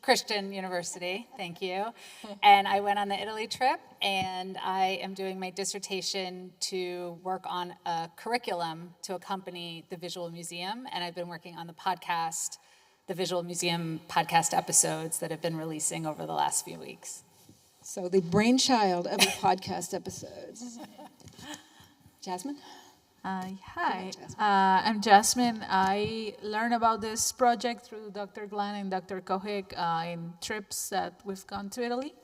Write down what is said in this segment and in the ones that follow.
Christian University, thank you. And I went on the Italy trip, and I am doing my dissertation to work on a curriculum to accompany the Visual Museum, and I've been working on the Visual Museum podcast episodes that have been releasing over the last few weeks. So the brainchild of the podcast episodes. Jasmine? Hi, I'm Jasmine. I learned about this project through Dr. Glenn and Dr. Kohik in trips that we've gone to Italy.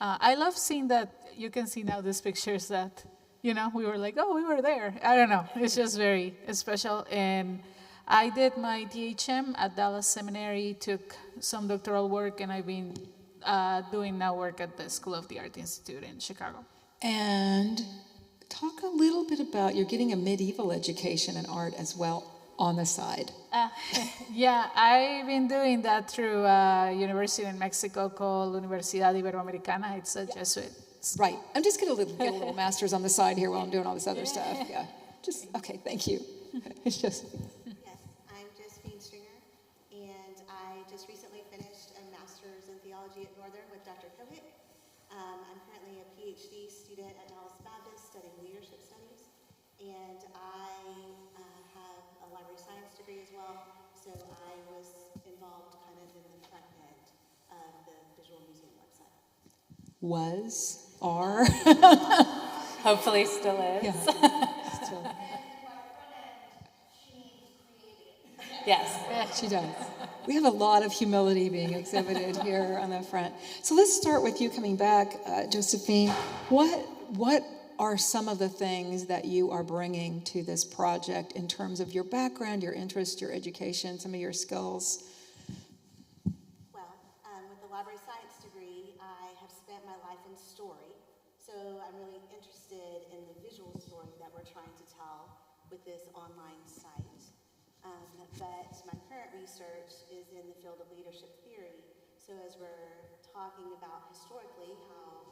I love seeing that. You can see now these pictures that, we were like, oh, we were there. I don't know. It's just very special. And I did my DHM at Dallas Seminary, took some doctoral work, and I've been doing now work at the School of the Art Institute in Chicago. And talk a little bit about, you're getting a medieval education in art as well on the side. Yeah, I've been doing that through a university in Mexico called Universidad Iberoamericana. It's a Jesuit. Right. I'm just going to get a little master's on the side here while I'm doing all this other stuff. Yeah. Okay, thank you. It's just... Yes, I'm Josephine Stringer, and I just recently finished a master's in theology at Northern with Dr. Kohik. I'm currently a PhD student at Dallas Baptist studying leadership studies, and I have a library science degree as well, so I was involved kind of in the front end of the Visual Museum website. Are. Hopefully still is. Yeah. Still. Yes. She does. We have a lot of humility being exhibited here on the front. So let's start with you coming back, Josephine. What are some of the things that you are bringing to this project in terms of your background, your interest, your education, some of your skills? Well, with the library science degree, I have spent my life in story, so I'm really interested in the visual story that we're trying to tell with this online site. But my current research is in the field of leadership theory. So as we're talking about historically how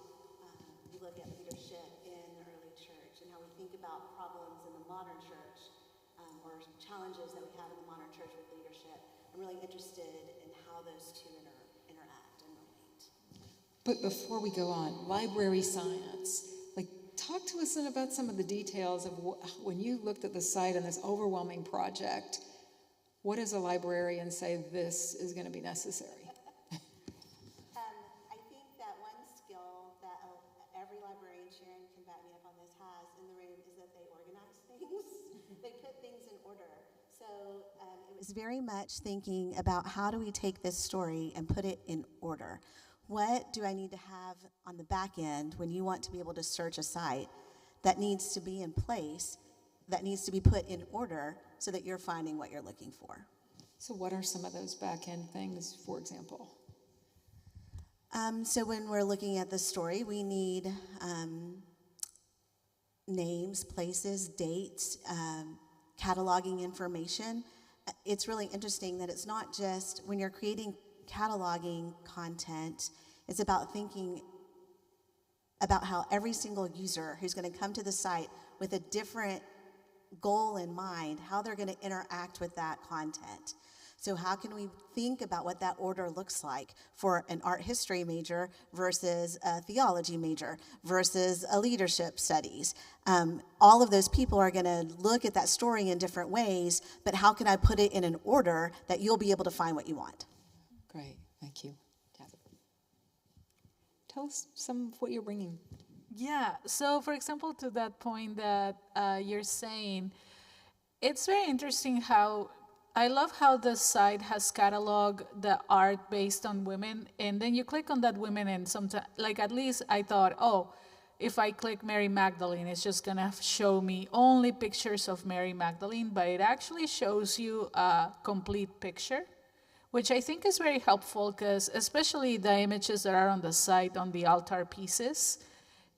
we look at leadership in the early church and how we think about problems in the modern church or challenges that we have in the modern church with leadership, I'm really interested in how those two interact and relate. But before we go on, library science. Talk to us about some of the details of when you looked at the site and this overwhelming project. What does a librarian say this is going to be necessary? I think that one skill that every librarian, Sharon can back me up on this, has in the room is that they organize things. They put things in order. So it was very much thinking about how do we take this story and put it in order. What do I need to have on the back end when you want to be able to search a site that needs to be in place, that needs to be put in order so that you're finding what you're looking for? So what are some of those back end things, for example? So when we're looking at the story, we need names, places, dates, cataloging information. It's really interesting that it's not just when you're creating cataloging content, it's about thinking about how every single user who's going to come to the site with a different goal in mind, how they're going to interact with that content. So how can we think about what that order looks like for an art history major versus a theology major versus a leadership studies? All of those people are going to look at that story in different ways, but how can I put it in an order that you'll be able to find what you want? Great, thank you. Tell us some of what you're bringing. Yeah, so for example, to that point that you're saying, it's very interesting how, I love how the site has cataloged the art based on women, and then you click on that women, and sometimes, at least I thought, oh, if I click Mary Magdalene, it's just gonna show me only pictures of Mary Magdalene, but it actually shows you a complete picture, which I think is very helpful because especially the images that are on the site on the altar pieces,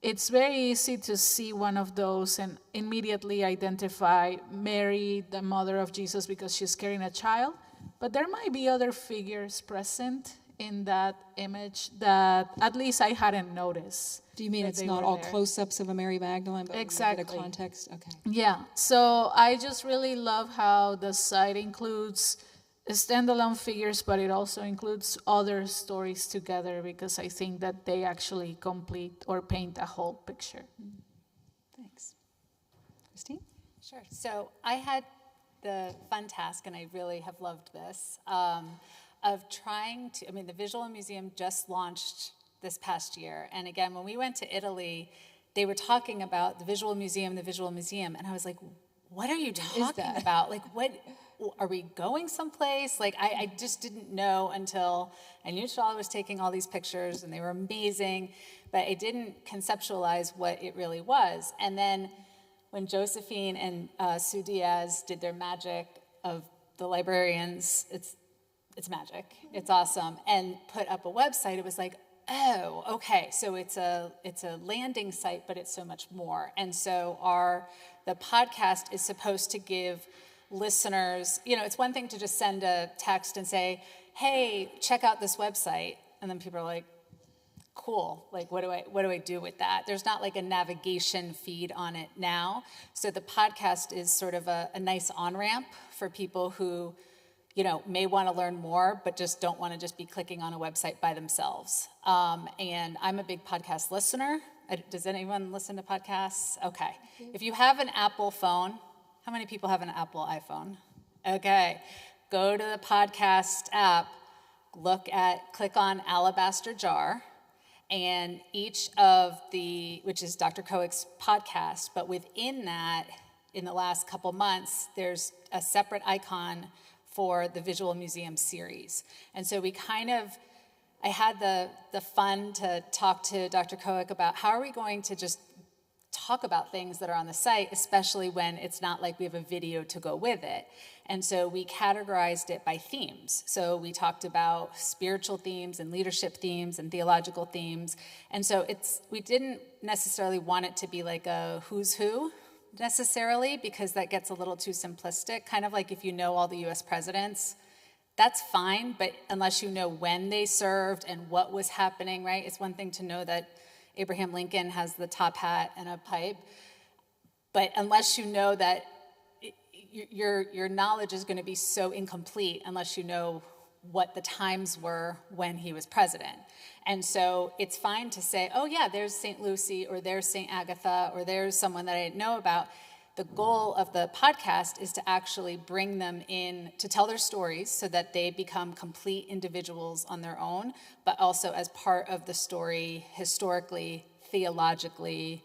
it's very easy to see one of those and immediately identify Mary, the mother of Jesus, because she's carrying a child. But there might be other figures present in that image that at least I hadn't noticed. Do you mean it's not all close-ups of a Mary Magdalene, but exactly. A bit of context? Okay. Yeah. So I just really love how the site includes standalone figures, but it also includes other stories together because I think that they actually complete or paint a whole picture. Thanks. Christine? Sure. So I had the fun task, and I really have loved this, of trying to, the Visual Museum just launched this past year. And again, when we went to Italy, they were talking about the Visual Museum, and I was like, what are you talking about? Like, what, are we going someplace? Like, I just didn't know until I knew Shala was taking all these pictures, and they were amazing, but I didn't conceptualize what it really was. And then when Josephine and Sue Diaz did their magic of the librarians, it's magic, it's awesome, and put up a website, it was like, oh, okay, so it's a landing site, but it's so much more. And so the podcast is supposed to give listeners, it's one thing to just send a text and say, hey, check out this website, and then people are like, cool, like what do I do with that? There's not like a navigation feed on it now. So the podcast is sort of a nice on-ramp for people who, may want to learn more, but just don't want to just be clicking on a website by themselves. And I'm a big podcast listener. Does anyone listen to podcasts? Okay. If you have an Apple phone, how many people have an Apple iPhone? Okay. Go to the podcast app, click on Alabaster Jar, and which is Dr. Kowick's podcast, but within that, in the last couple months, there's a separate icon for the Visual Museum series. And so I had the fun to talk to Dr. Kowick about how are we going to just talk about things that are on the site, especially when it's not like we have a video to go with it. And so we categorized it by themes. So we talked about spiritual themes and leadership themes and theological themes. And so we didn't necessarily want it to be like a who's who necessarily, because that gets a little too simplistic. Kind of like if you know all the US presidents, that's fine, but unless you know when they served and what was happening, right? It's one thing to know that Abraham Lincoln has the top hat and a pipe, but unless you know that, your knowledge is going to be so incomplete unless you know what the times were when he was president. And so it's fine to say, oh yeah, there's St. Lucy, or there's St. Agatha, or there's someone that I didn't know about. The goal of the podcast is to actually bring them in to tell their stories so that they become complete individuals on their own, but also as part of the story historically, theologically,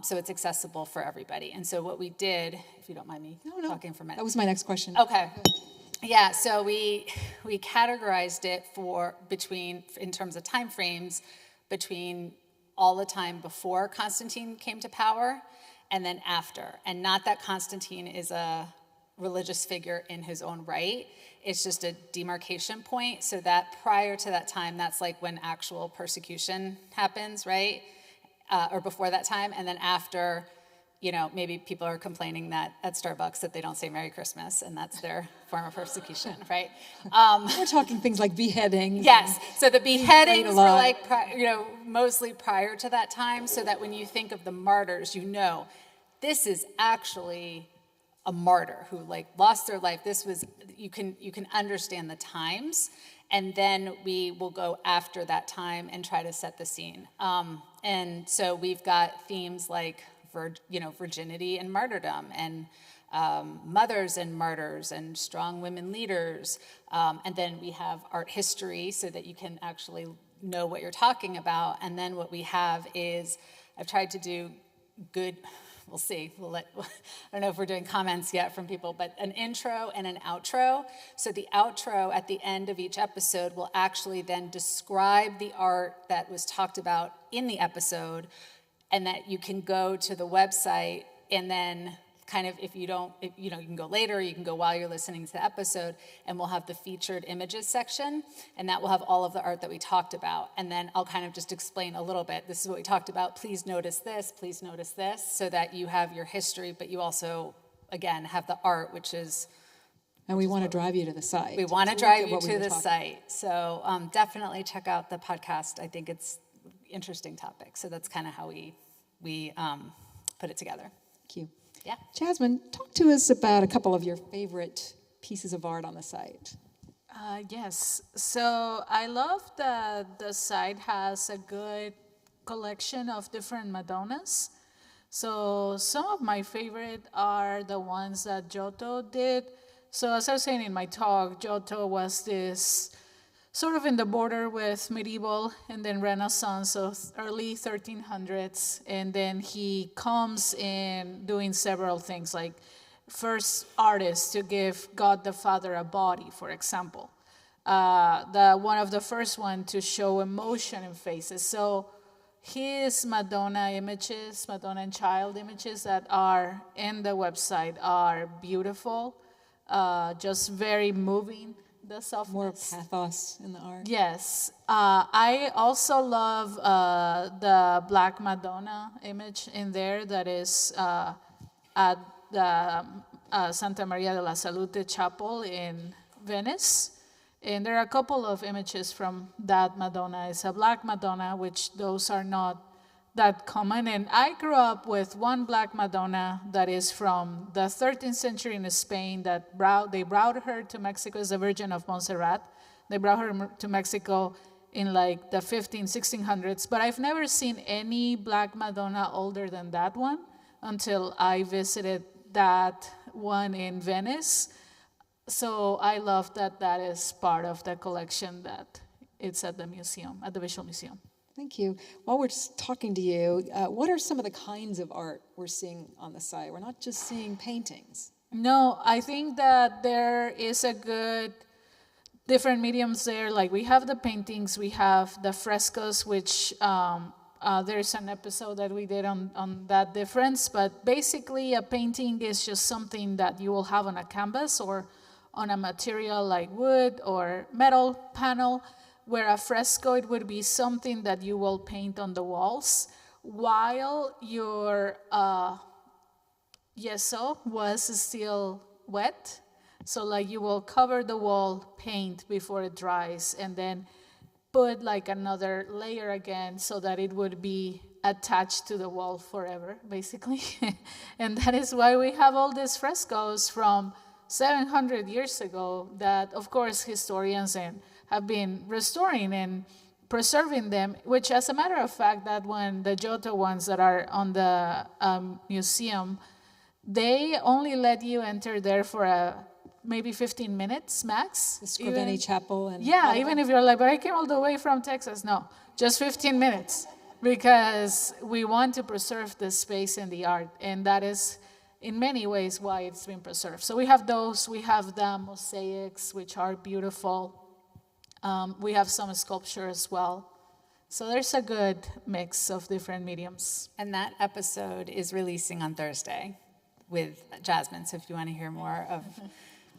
so it's accessible for everybody. And so what we did, if you don't mind me talking for a minute. That was my next question. Okay. Yeah, so we categorized it in terms of time frames, between all the time before Constantine came to power and then after. And not that Constantine is a religious figure in his own right. It's just a demarcation point, so that prior to that time, that's like when actual persecution happens, right? Or before that time, and then after, maybe people are complaining that at Starbucks that they don't say Merry Christmas, and that's their form of persecution, right? We're talking things like beheadings. Yes, so the beheadings were like, mostly prior to that time, so that when you think of the martyrs, this is actually a martyr who lost their life. This was, you can understand the times. And then we will go after that time and try to set the scene. And so we've got themes like, virginity and martyrdom, and mothers and martyrs, and strong women leaders. And then we have art history so that you can actually know what you're talking about. And then what we have is, I've tried to do good, we'll see. I don't know if we're doing comments yet from people, but an intro and an outro. So the outro at the end of each episode will actually then describe the art that was talked about in the episode, and that you can go to the website, and then kind of, you can go later, you can go while you're listening to the episode, and we'll have the featured images section, and that will have all of the art that we talked about. And then I'll kind of just explain a little bit. This is what we talked about. Please notice this, so that you have your history, but you also, again, have the art, which is... And we want to drive you to the site. We want to drive you to the site. So definitely check out the podcast. I think it's an interesting topic. So that's kind of how we put it together. Thank you. Yeah. Jasmine, talk to us about a couple of your favorite pieces of art on the site. Yes. So I love that the site has a good collection of different Madonnas. So some of my favorite are the ones that Giotto did. So as I was saying in my talk, Giotto was this sort of in the border with medieval and then Renaissance, so early 1300s. And then he comes in doing several things, like first artist to give God the Father a body, for example. One of the first one to show emotion in faces. So his Madonna images, Madonna and Child images that are in the website are beautiful, just very moving. The softness. More pathos in the art. Yes. I also love the Black Madonna image in there that is at the Santa Maria de la Salute Chapel in Venice. And there are a couple of images from that Madonna. It's a Black Madonna, which those are not that common. And I grew up with one Black Madonna that is from the 13th century in Spain that they brought her to Mexico as the Virgin of Montserrat. They brought her to Mexico in like the 1600s, but I've never seen any Black Madonna older than that one until I visited that one in Venice. So I love that that is part of the collection that it's at the museum, at the Visual Museum. Thank you. While we're just talking to you, what are some of the kinds of art we're seeing on the site? We're not just seeing paintings. No, I think that there is a good different mediums there. Like we have the paintings, we have the frescoes, which there's an episode that we did on that difference. But basically, a painting is just something that you will have on a canvas or on a material like wood or metal panel, where a fresco, it would be something that you will paint on the walls while your gesso was still wet. So like you will cover the wall, paint before it dries, and then put like another layer again so that it would be attached to the wall forever, basically. And that is why we have all these frescoes from 700 years ago that, of course, historians and have been restoring and preserving them, which, as a matter of fact, that one, the Giotto ones that are on the museum, they only let you enter there for maybe 15 minutes max. The Scriveni Chapel. And yeah, even if you're like, but I came all the way from Texas. No, just 15 minutes, because we want to preserve the space and the art, and that is in many ways why it's been preserved. So we have those, we have the mosaics, which are beautiful. We have some sculpture as well. So there's a good mix of different mediums. And that episode is releasing on Thursday with Jasmine. So if you want to hear more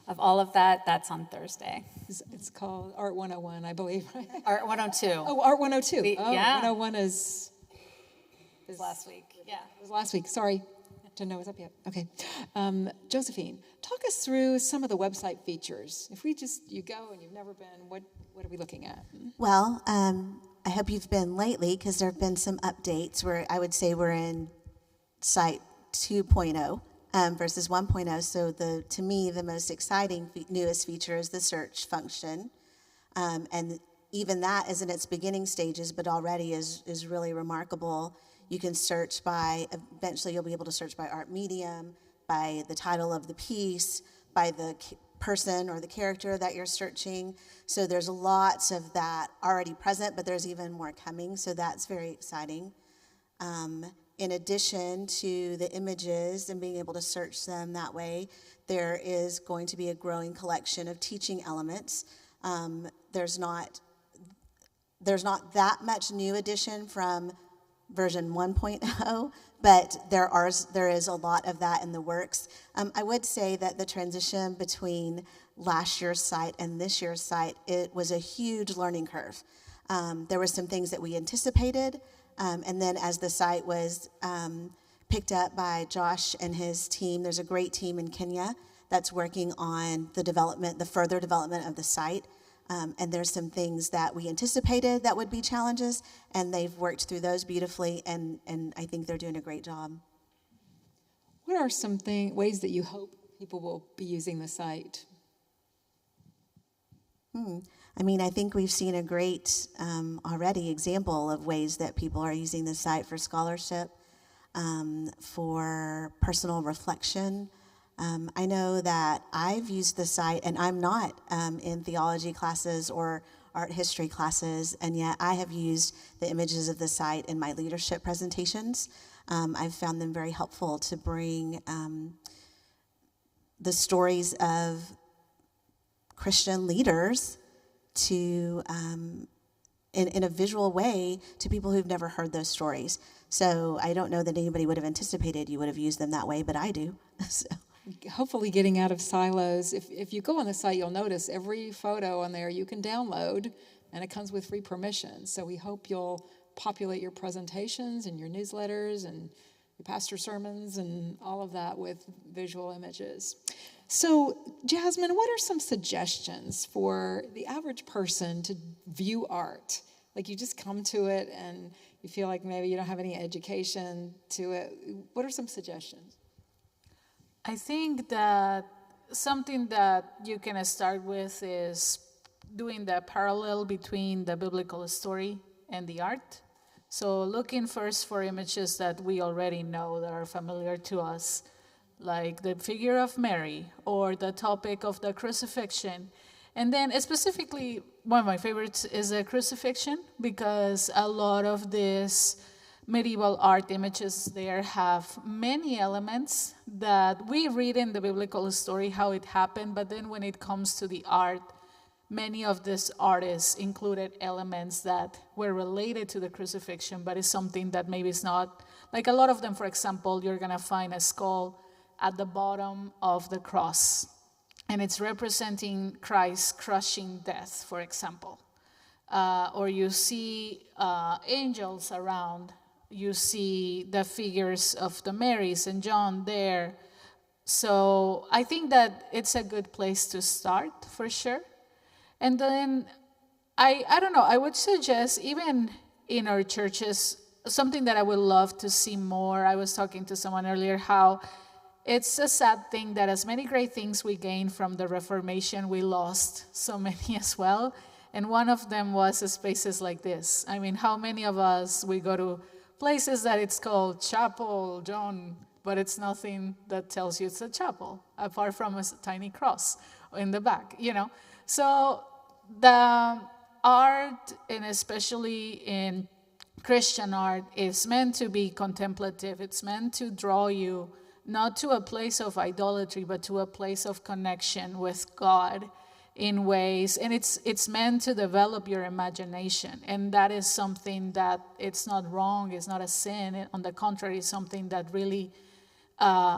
of all of that, that's on Thursday. It's called Art 101, I believe, right? Art 102. Oh, Art 102. Yeah. 101 is last week. Yeah. It was last week. Sorry. Didn't know it was up yet. Okay. Josephine, talk us through some of the website features. If you go and you've never been, what are we looking at? Well, I hope you've been lately, because there have been some updates where I would say we're in site 2.0 versus 1.0. So to me, the most exciting newest feature is the search function. And even that is in its beginning stages, but already is really remarkable. You can search eventually you'll be able to search by art medium, by the title of the piece, by the person or the character that you're searching. So there's lots of that already present, but there's even more coming. So that's very exciting. In addition to the images and being able to search them that way, there is going to be a growing collection of teaching elements. There's not that much new addition from version 1.0, but there is a lot of that in the works. I would say that the transition between last year's site and this year's site, it was a huge learning curve. There were some things that we anticipated, and then as the site was picked up by Josh and his team, there's a great team in Kenya that's working on the further development of the site. And there's some things that we anticipated that would be challenges, and they've worked through those beautifully, and I think they're doing a great job. What are some ways that you hope people will be using the site? I mean, I think we've seen a great already example of ways that people are using the site for scholarship, for personal reflection. I know that I've used the site, and I'm not in theology classes or art history classes, and yet I have used the images of the site in my leadership presentations. I've found them very helpful to bring the stories of Christian leaders to in a visual way to people who've never heard those stories. So I don't know that anybody would have anticipated you would have used them that way, but I do. So. Hopefully getting out of silos. If you go on the site, you'll notice every photo on there you can download, and it comes with free permission. So we hope you'll populate your presentations and your newsletters and your pastor sermons and all of that with visual images. So, Jasmine, what are some suggestions for the average person to view art? Like, you just come to it and you feel like maybe you don't have any education to it. What are some suggestions? I think that something that you can start with is doing the parallel between the biblical story and the art. So looking first for images that we already know that are familiar to us, like the figure of Mary or the topic of the crucifixion. And then specifically, one of my favorites is the crucifixion, because a lot of these medieval art images there have many elements that we read in the biblical story how it happened, but then when it comes to the art, many of these artists included elements that were related to the crucifixion, but it's something that maybe is not, like a lot of them, for example, you're gonna find a skull at the bottom of the cross, and it's representing Christ crushing death, for example. Or you see angels around, you see the figures of the Marys and John there. So I think that it's a good place to start, for sure. And then, I don't know, I would suggest, even in our churches, something that I would love to see more. I was talking to someone earlier how it's a sad thing that as many great things we gained from the Reformation, we lost so many as well. And one of them was spaces like this. I mean, how many of us, we go to places that it's called Chapel John, but it's nothing that tells you it's a chapel, apart from a tiny cross in the back, you know? So the art, and especially in Christian art, is meant to be contemplative. It's meant to draw you not to a place of idolatry, but to a place of connection with God in ways, and it's meant to develop your imagination. And that is something that it's not wrong, it's not a sin. On the contrary, it's something that really,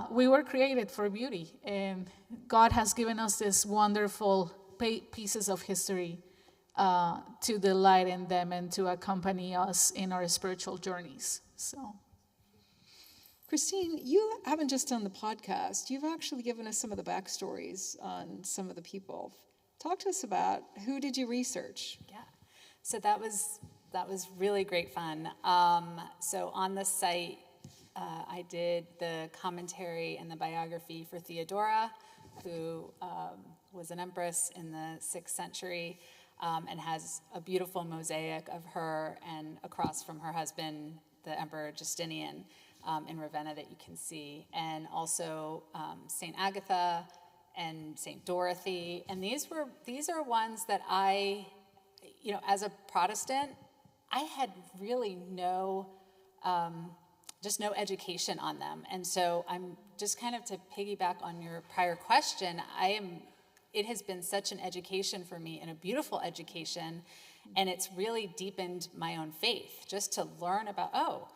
we were created for beauty. And God has given us this wonderful pieces of history to delight in them and to accompany us in our spiritual journeys. So, Christine, you haven't just done the podcast, you've actually given us some of the backstories on some of the people. Talk to us about, who did you research? Yeah, so that was really great fun. So on the site, I did the commentary and the biography for Theodora, who was an empress in the 6th century, and has a beautiful mosaic of her and across from her husband, the Emperor Justinian, in Ravenna that you can see. And also St. Agatha and St. Dorothy. And these are ones that I, as a Protestant, I had really just no education on them. And so I'm just kind of, to piggyback on your prior question, it has been such an education for me, and a beautiful education, and it's really deepened my own faith, just to learn about,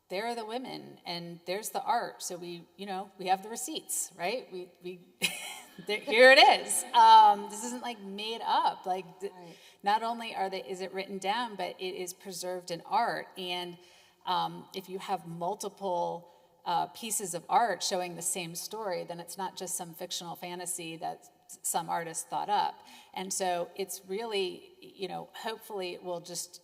there are the women and there's the art. So we have the receipts, right? We here it is. This isn't like made up. Like not only is it written down, but it is preserved in art. And if you have multiple pieces of art showing the same story, then it's not just some fictional fantasy that some artist thought up. And so it's really, hopefully it will just,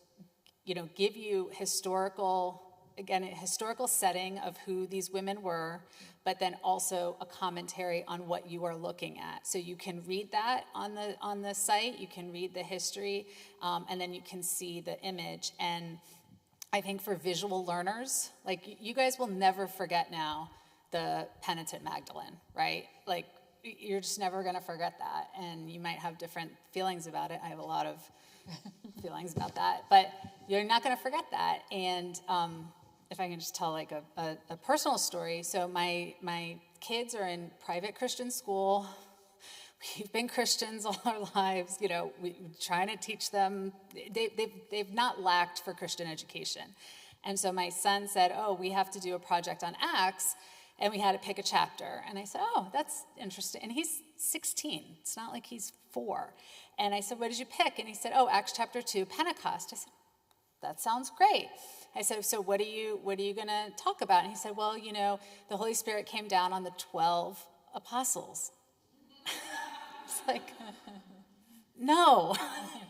give you historical again, a historical setting of who these women were, but then also a commentary on what you are looking at. So you can read that on the site, you can read the history, and then you can see the image. And I think for visual learners, like you guys will never forget now the penitent Magdalene, right? Like you're just never gonna forget that. And you might have different feelings about it. I have a lot of feelings about that, but you're not gonna forget that. And if I can just tell like a personal story. So my kids are in private Christian school. We've been Christians all our lives, you know, we're trying to teach them. They've not lacked for Christian education. And so my son said, oh, we have to do a project on Acts, and we had to pick a chapter. And I said, oh, that's interesting. And he's 16. It's not like he's 4. And I said, what did you pick? And he said, oh, Acts chapter 2, Pentecost. I said, that sounds great. I said, so what are you going to talk about? And he said, well, you know, the Holy Spirit came down on the 12 apostles. It's like, no.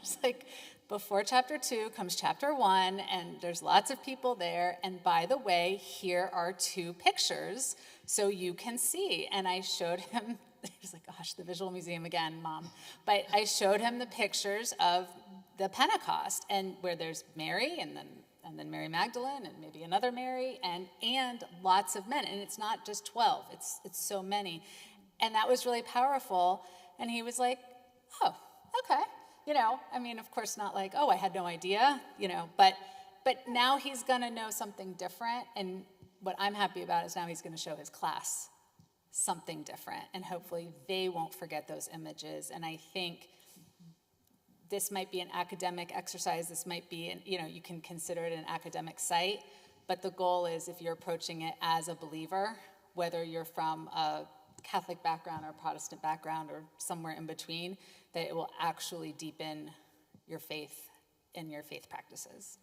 It's like, before chapter 2 comes chapter 1, and there's lots of people there. And by the way, here are 2 pictures so you can see. And I showed him, he was like, gosh, the Visual Museum again, Mom. But I showed him the pictures of the Pentecost, and where there's Mary, and then Mary Magdalene, and maybe another Mary, and lots of men. And it's not just 12, it's so many. And that was really powerful. And he was like, oh, okay. You know, I mean, of course not like, oh, I had no idea, you know, but now he's going to know something different. And what I'm happy about is now he's going to show his class something different. And hopefully they won't forget those images. And I think this might be an academic exercise. This might be, you know, you can consider it an academic site. But the goal is, if you're approaching it as a believer, whether you're from a Catholic background or Protestant background or somewhere in between, that it will actually deepen your faith and your faith practices.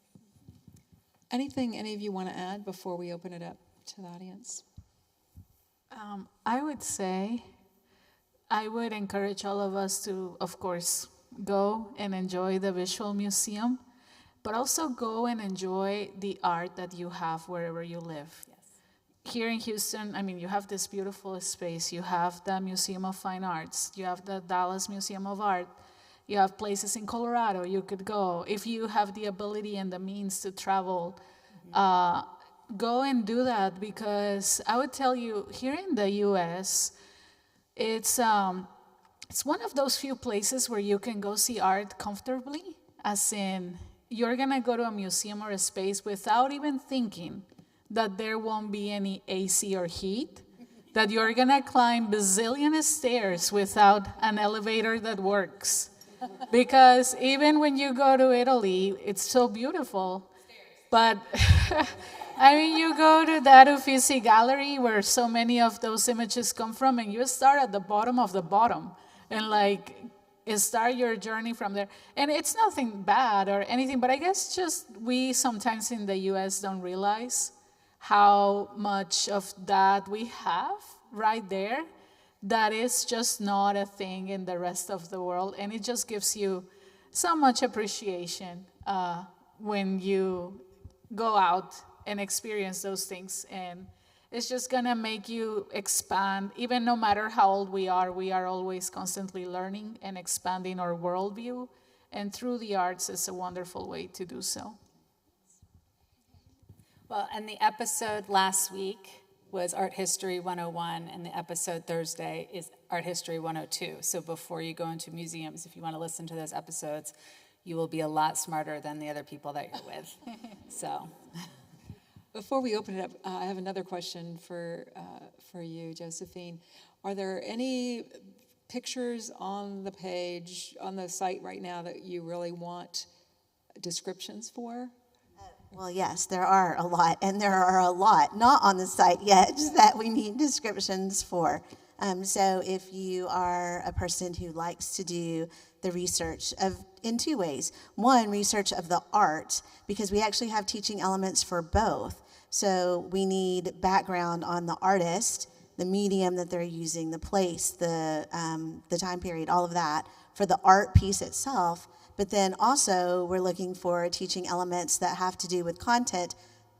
Anything any of you want to add before we open it up to the audience? I would say I would encourage all of us to, of course, go and enjoy the Visual Museum, but also go and enjoy the art that you have wherever you live. Here in Houston, I mean, you have this beautiful space. You have the Museum of Fine Arts. You have the Dallas Museum of Art. You have places in Colorado you could go. If you have the ability and the means to travel, go and do that, because I would tell you, here in the U.S., it's one of those few places where you can go see art comfortably, as in you're going to go to a museum or a space without even thinking that there won't be any AC or heat, that you're gonna climb bazillion stairs without an elevator that works. Because even when you go to Italy, it's so beautiful. But I mean, you go to that Uffizi Gallery where so many of those images come from, and you start at the bottom of the bottom and like start your journey from there. And it's nothing bad or anything, but I guess just we sometimes in the US don't realize how much of that we have right there that is just not a thing in the rest of the world. And it just gives you so much appreciation when you go out and experience those things. And it's just gonna make you expand. Even no matter how old we are always constantly learning and expanding our worldview. And through the arts, it's a wonderful way to do so. Well, and the episode last week was Art History 101, and the episode Thursday is Art History 102. So before you go into museums, if you want to listen to those episodes, you will be a lot smarter than the other people that you're with. So, Before we open it up, I have another question for you, Josephine. Are there any pictures on the page, on the site right now, that you really want descriptions for? Well, yes, there are a lot, and there are a lot not on the site yet that we need descriptions for. So if you are a person who likes to do the research in 2 ways. One, research of the art, because we actually have teaching elements for both. So we need background on the artist, the medium that they're using, the place, the time period, all of that for the art piece itself. But then also we're looking for teaching elements that have to do with content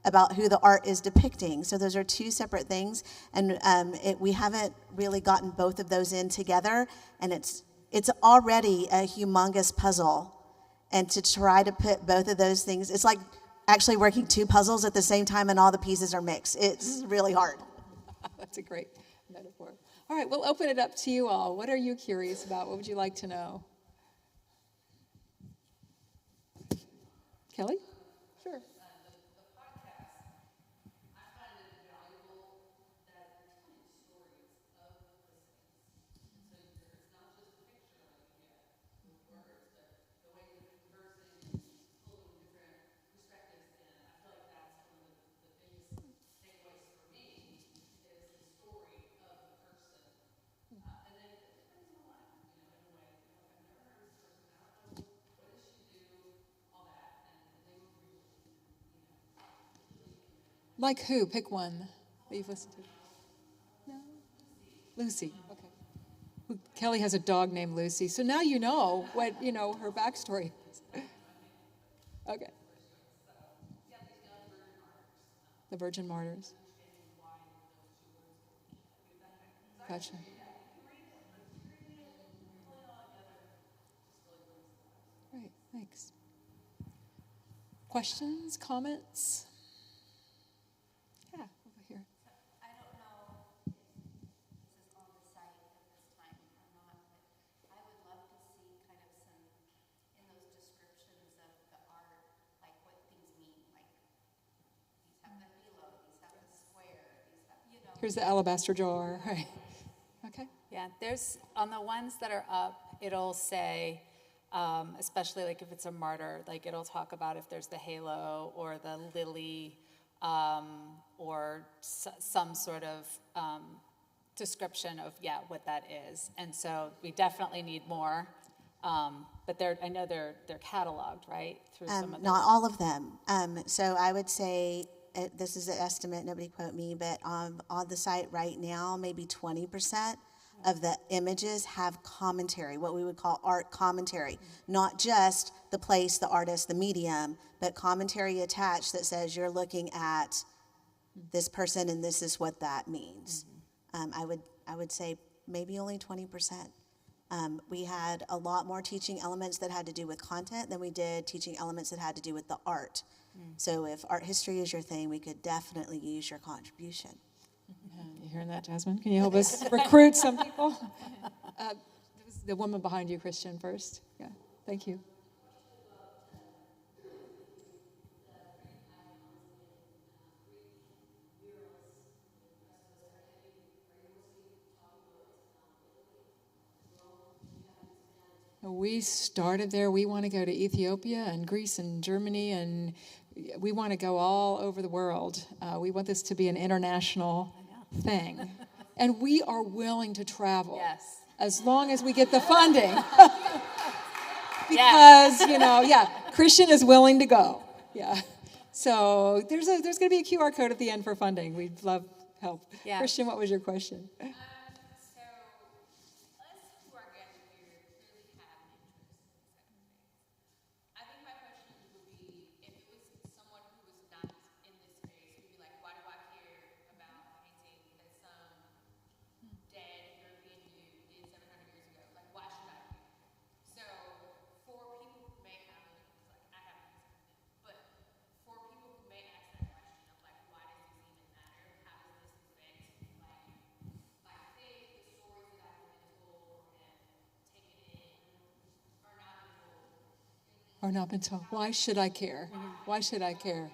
about who the art is depicting. So those are two separate things, and we haven't really gotten both of those in together, and it's already a humongous puzzle. And to try to put both of those things, it's like actually working two puzzles at the same time and all the pieces are mixed. It's really hard. That's a great metaphor. All right, we'll open it up to you all. What are you curious about? What would you like to know? Kelly? Sure. Like who? Pick one that you've listened to. No? Lucy. Okay. Kelly has a dog named Lucy, so now you know what, her backstory is. Okay. The Virgin Martyrs. Gotcha. Great, thanks. Questions, comments? Yeah, over here. I don't know if this is on the site at this time or not, but I would love to see kind of some, in those descriptions of the art, like what things mean. Like, these have the halo, these have the square, these have, Here's the alabaster jar, right? Okay. Yeah, there's, on the ones that are up, it'll say, especially like if it's a martyr, like it'll talk about if there's the halo or the lily, or some sort of description of, what that is. And so we definitely need more. But I know they're cataloged, right? Through some of Not all of them. So I would say, this is an estimate, nobody quote me, but on the site right now, maybe 20% of the images have commentary, what we would call art commentary. Not just the place, the artist, the medium, but commentary attached that says you're looking at this person and this is what that means. I would say maybe only 20%. We had a lot more teaching elements that had to do with content than we did teaching elements that had to do with the art. So if art history is your thing, we could definitely use your contribution. You hearing that, Jasmine? Can you help us recruit some people? The woman behind you, Christian, first. Yeah, thank you. We started there. We want to go to Ethiopia and Greece and Germany, and we want to go all over the world. We want this to be an international thing. And we are willing to travel. Yes. As long as we get the funding. Because, Christian is willing to go. Yeah. So there's going to be a QR code at the end for funding. We'd love help. Yeah. Christian, what was your question? So, us who are gathered here clearly have an interest in certain things. I think my question would be, if it was someone who was not in this space, would be like, why do I care about a painting that some dead European dude did 700 years ago? Like, why should I care? So, for people who may have an interest, like, I have an interest in it, but for people who may ask that question of, like, why does this even matter? How does this affect, like say the stories that I've been told or have taken in are not been told. Or not been told. Why should I care? Why should I care?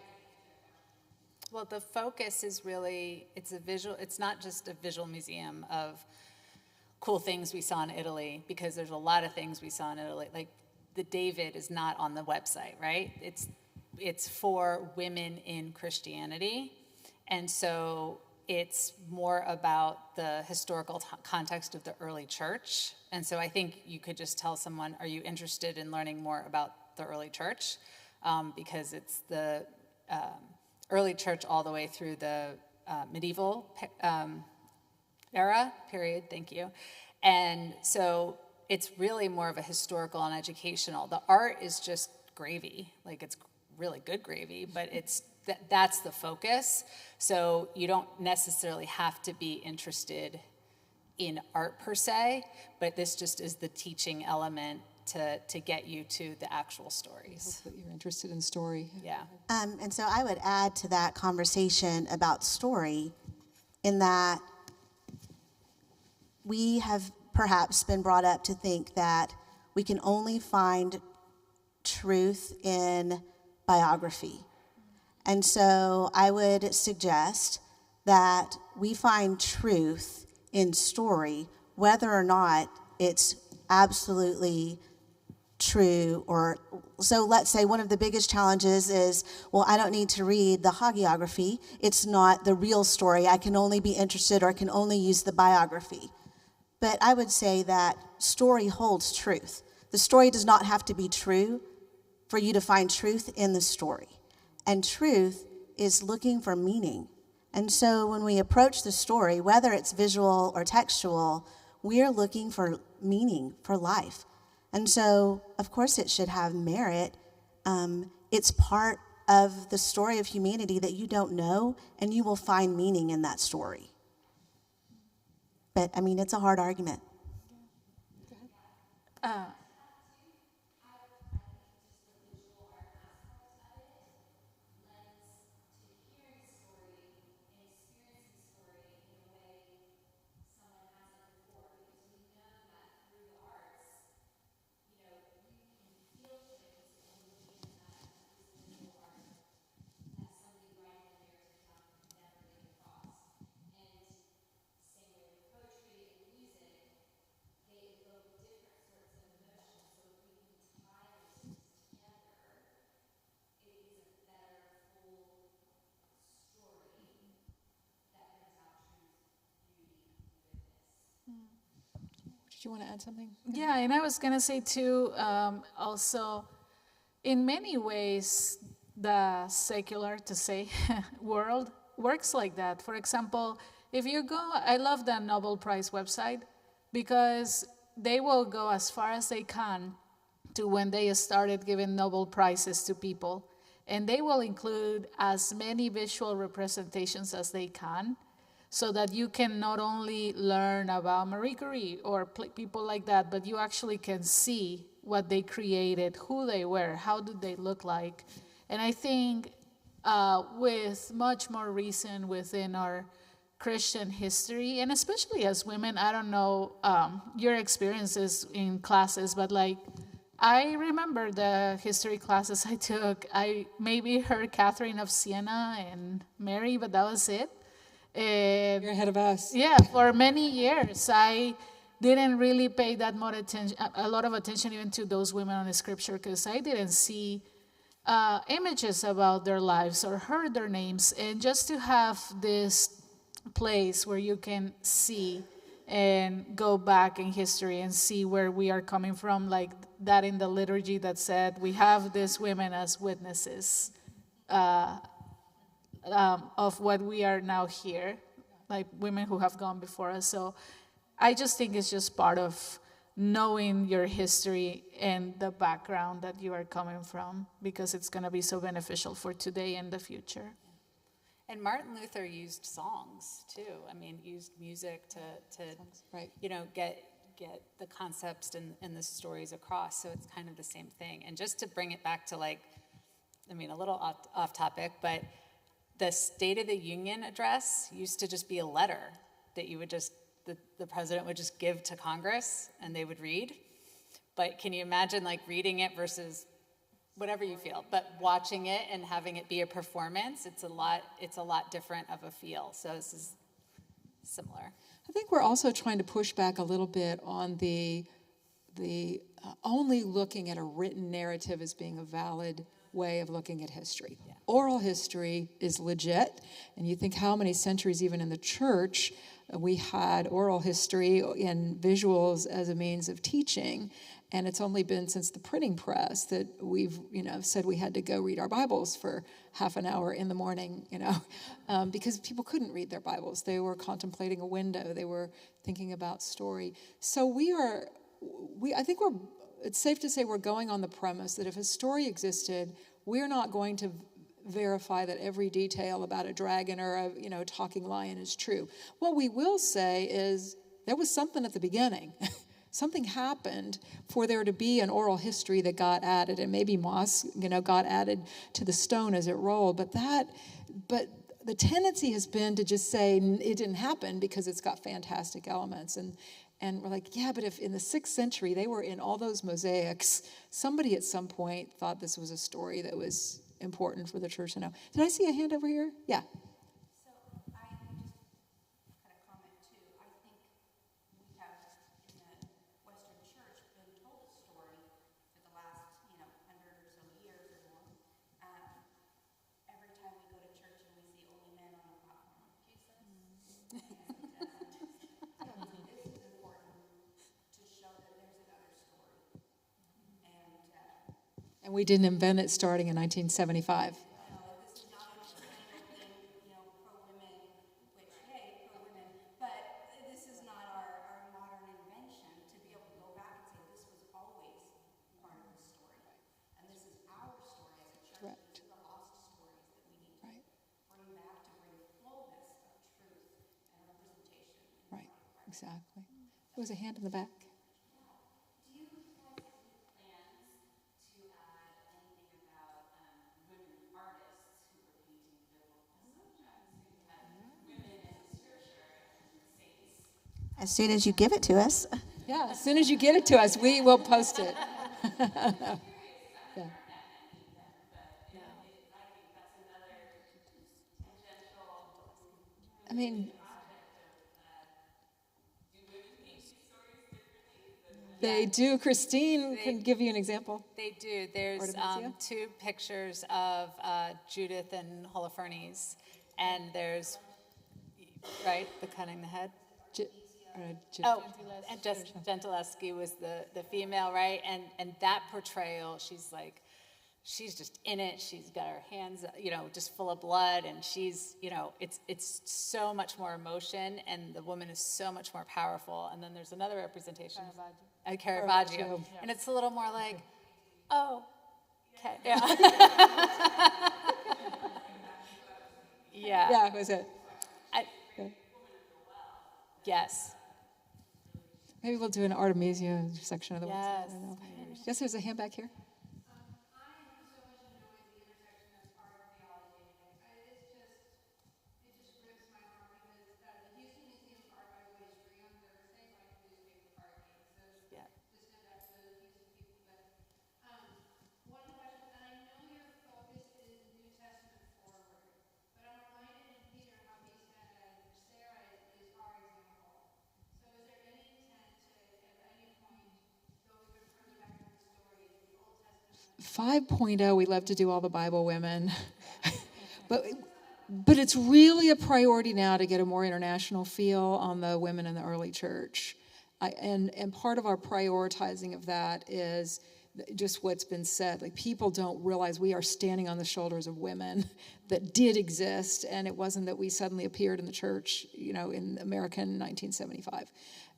Well, the focus is really, it's not just a visual museum of cool things we saw in Italy, because there's a lot of things we saw in Italy. Like the David is not on the website, right? It's for women in Christianity. And so it's more about the historical context of the early church. And so I think you could just tell someone, are you interested in learning more about the early church? Because it's the early church all the way through the medieval period, thank you. And so it's really more of a historical and educational. The art is just gravy, like it's really good gravy, but it's that's the focus. So you don't necessarily have to be interested in art per se, but this just is the teaching element to get you to the actual stories. That you're interested in story. Yeah. And so I would add to that conversation about story in that we have perhaps been brought up to think that we can only find truth in biography. And so I would suggest that we find truth in story, whether or not it's absolutely true. Or so let's say one of the biggest challenges is, well, I don't need to read the hagiography. It's not the real story. I can only be interested or I can only use the biography. But I would say that story holds truth. The story does not have to be true for you to find truth in the story. And truth is looking for meaning. And so when we approach the story, whether it's visual or textual, we're looking for meaning, for life. And so, of course, it should have merit. It's part of the story of humanity that you don't know, and you will find meaning in that story. But, I mean, it's a hard argument. Did you want to add something? Yeah, and I was going to say too, also, in many ways, the secular, to say, world works like that. For example, if you go, I love the Nobel Prize website because they will go as far as they can to when they started giving Nobel Prizes to people. And they will include as many visual representations as they can, so that you can not only learn about Marie Curie or people like that, but you actually can see what they created, who they were, how did they look like. And I think with much more reason within our Christian history, and especially as women, I don't know your experiences in classes, but like, I remember the history classes I took. I maybe heard Catherine of Siena and Mary, but that was it. You're ahead of us. Yeah, for many years, I didn't really pay that much attention, a lot of attention even to those women on the scripture, because I didn't see images about their lives or heard their names. And just to have this place where you can see and go back in history and see where we are coming from, like that in the liturgy that said we have these women as witnesses of what we are now here, like women who have gone before us. So I just think it's just part of knowing your history and the background that you are coming from, because it's going to be so beneficial for today and the future. And Martin Luther used songs too. I mean, used music to right. Get the concepts and the stories across. So it's kind of the same thing. And just to bring it back to a little off topic, but the State of the Union address used to just be a letter that you would just, the president would just give to Congress and they would read. But can you imagine reading it versus whatever you feel, but watching it and having it be a performance, it's a lot different of a feel. So this is similar. I think we're also trying to push back a little bit on the only looking at a written narrative as being a valid way of looking at history. Yeah. Oral history is legit, and you think how many centuries even in the church we had oral history and visuals as a means of teaching, and it's only been since the printing press that we've said we had to go read our Bibles for half an hour in the morning, because people couldn't read their Bibles. They were contemplating a window. They were thinking about story. So I think it's safe to say we're going on the premise that if a story existed, we're not going to verify that every detail about a dragon or a talking lion is true. What we will say is there was something at the beginning. Something happened for there to be an oral history that got added, and maybe moss, got added to the stone as it rolled. But the tendency has been to just say it didn't happen because it's got fantastic elements. And we're like, yeah, but if in the 6th century they were in all those mosaics, somebody at some point thought this was a story that was important for the church to know. Did I see a hand over here? Yeah. So I just had a comment too. I think we have in the Western Church been told a story for the last 100 or so years or more. Every time we go to church and we see only men on the platform, Jesus. This is important to show that there's another story. And we didn't invent it starting in 1975. This is not a traditional thing, pro-women, which, hey, pro-women, but this is not our modern invention to be able to go back and say this was always part of the story. And this is our story as a church. Correct. These are the lost stories that we need to Right. bring back to bring fullness of truth and representation. Right, exactly. There was a hand in the back. Do you guys have any plans to add anything about women artists who were painting biblical subjects, who had women in scripture and saints? As soon as you give it to us. Yeah, as soon as you get it to us, we will post it. Yeah. I mean, they do. Christine can give you an example. They do. There's Artemisia? 2 pictures of Judith and Holofernes, and there's, right, the cutting the head. Oh, and just Gentileschi was the female, right? And that portrayal, she's just in it. She's got her hands, just full of blood, and she's, it's so much more emotion, and the woman is so much more powerful. And then there's another representation, Caravaggio, and it's a little more like, oh, okay, yeah, yeah, Yeah, was it? Yes. Maybe we'll do an Artemisia section of the Yes. website. I don't know. Yes, there's a hand back here. I'm so much enjoying the intersection of art and theology. It just grips my heart because the Houston Museum of Art, by the way, is free on Thursday, so I can do paper card games. So Yeah. just send that to the Houston people. But one question, and I know your focus is New Testament forward, but I'm reminded in Peter how he said Sarah is our example. So is there any intent to, at any point, go even further back in the story, the Old Testament? 5.0, we love to do all the Bible women. But it's really a priority now to get a more international feel on the women in the early church. And part of our prioritizing of that is just what's been said. Like, people don't realize we are standing on the shoulders of women that did exist, and it wasn't that we suddenly appeared in the church, in America in 1975.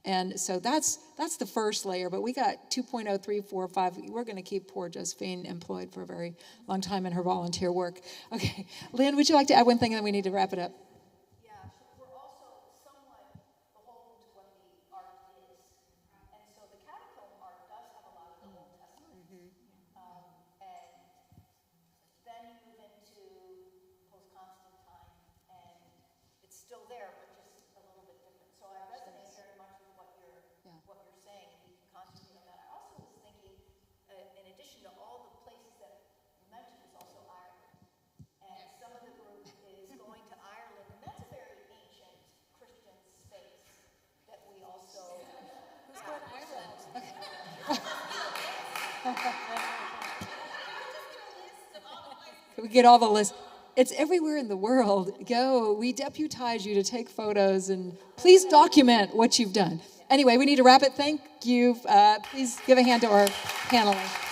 And so that's the first layer, but we got 2.0, 3, 4, 5. We're going to keep poor Josephine employed for a very long time in her volunteer work. Okay, Lynn, would you like to add one thing, and then we need to wrap it up? Yeah, so we're also somewhat beholden to what the art is. And so the catacomb art does have a lot of the Old Testament. And then you move into post-Constantine, and it's still there, but just a little bit different. So I resonate very much with what you're saying, and you can concentrate on that. I also was thinking, in addition to all the places that you mentioned, is also Ireland. And some of the group is going to Ireland, and that's a very ancient Christian space that we also. Who's going to Ireland? We get all the lists. It's everywhere in the world. Go. We deputize you to take photos, and please document what you've done. Anyway, we need to wrap it. Thank you. Please give a hand to our panelists.